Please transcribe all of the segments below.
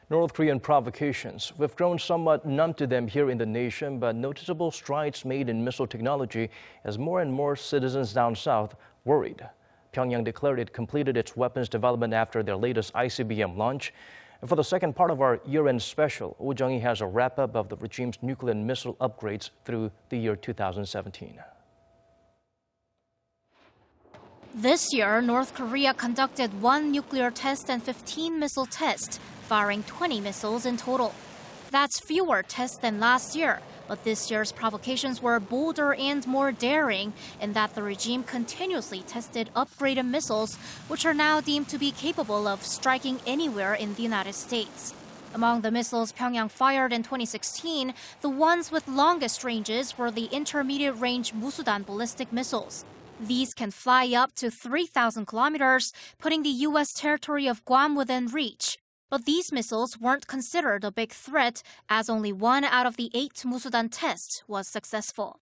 North Korean provocations. We've grown somewhat numb to them here in the nation, but noticeable strides made in missile technology as more and more citizens down south worried. Pyongyang declared it completed its weapons development after their latest ICBM launch. And for the second part of our year-end special, Jung-hee has a wrap-up of the regime's nuclear and missile upgrades through the year 2017. This year, North Korea conducted 1 nuclear test and 15 missile tests, firing 20 missiles in total. That's fewer tests than last year, but this year's provocations were bolder and more daring in that the regime continuously tested upgraded missiles, which are now deemed to be capable of striking anywhere in the United States. Among the missiles Pyongyang fired in 2016, the ones with longest ranges were the intermediate-range Musudan ballistic missiles. These can fly up to 3,000 kilometers, putting the U.S. territory of Guam within reach. But these missiles weren't considered a big threat, as only 1 out of the 8 Musudan tests was successful.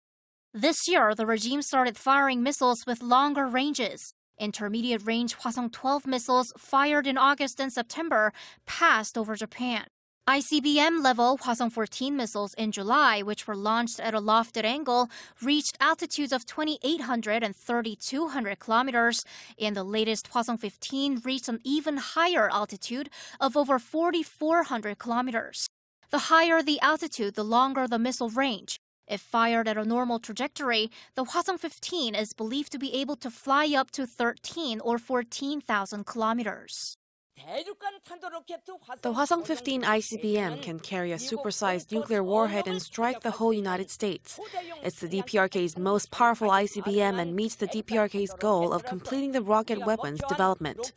This year, the regime started firing missiles with longer ranges. Intermediate-range Hwasong-12 missiles fired in August and September passed over Japan. ICBM-level Hwasong-14 missiles in July, which were launched at a lofted angle, reached altitudes of 2,800 and 3,200 kilometers, and the latest Hwasong-15 reached an even higher altitude of over 4,400 kilometers. The higher the altitude, the longer the missile range. If fired at a normal trajectory, the Hwasong-15 is believed to be able to fly up to 13 or 14,000 kilometers. The Hwasong-15 ICBM can carry a supersized nuclear warhead and strike the whole United States. It's the DPRK's most powerful ICBM and meets the DPRK's goal of completing the rocket weapons development.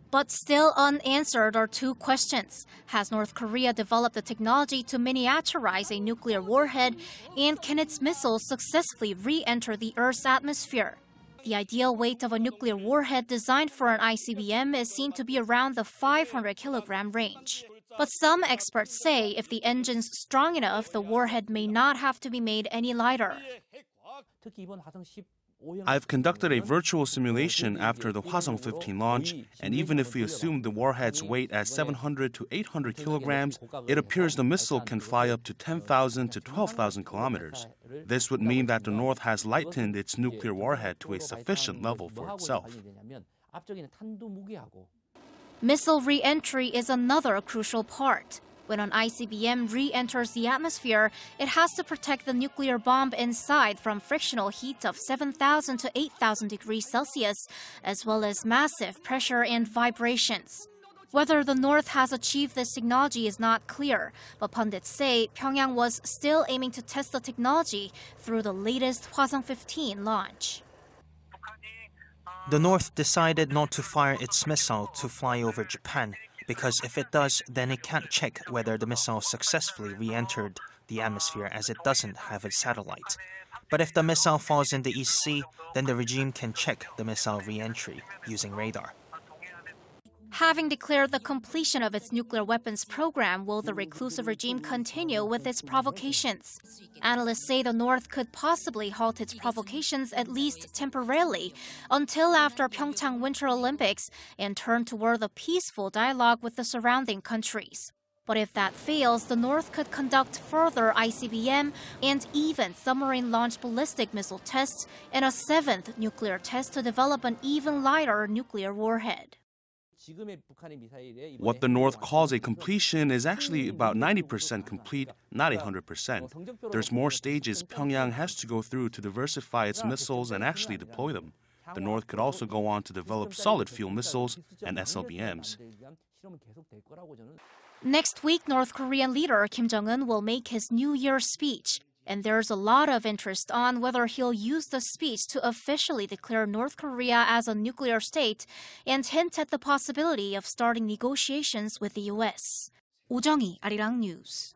But still unanswered are 2 questions. Has North Korea developed the technology to miniaturize a nuclear warhead, and can its missiles successfully re-enter the Earth's atmosphere? The ideal weight of a nuclear warhead designed for an ICBM is seen to be around the 500-kilogram range. But some experts say if the engine's strong enough, the warhead may not have to be made any lighter. I've conducted a virtual simulation after the Hwasong-15 launch, and even if we assume the warhead's weight as 700 to 800 kilograms, it appears the missile can fly up to 10,000 to 12,000 kilometers. This would mean that the North has lightened its nuclear warhead to a sufficient level for itself. Missile re-entry is another crucial part. When an ICBM re-enters the atmosphere, it has to protect the nuclear bomb inside from frictional heat of 7,000 to 8,000 degrees Celsius, as well as massive pressure and vibrations. Whether the North has achieved this technology is not clear, but pundits say Pyongyang was still aiming to test the technology through the latest Hwasong-15 launch. The North decided not to fire its missile to fly over Japan, because if it does, then it can't check whether the missile successfully re-entered the atmosphere as it doesn't have a satellite. But if the missile falls in the East Sea, then the regime can check the missile re-entry using radar. Having declared the completion of its nuclear weapons program, will the reclusive regime continue with its provocations? Analysts say the North could possibly halt its provocations at least temporarily until after Pyeongchang Winter Olympics and turn toward a peaceful dialogue with the surrounding countries. But if that fails, the North could conduct further ICBM and even submarine-launched ballistic missile tests and a 7th nuclear test to develop an even lighter nuclear warhead. What the North calls a completion is actually about 90% complete, not 100%. There's more stages Pyongyang has to go through to diversify its missiles and actually deploy them. The North could also go on to develop solid-fuel missiles and SLBMs. Next week, North Korean leader Kim Jong-un will make his New Year's speech. And there's a lot of interest on whether he'll use the speech to officially declare North Korea as a nuclear state and hint at the possibility of starting negotiations with the U.S. Jung-hee, Arirang News.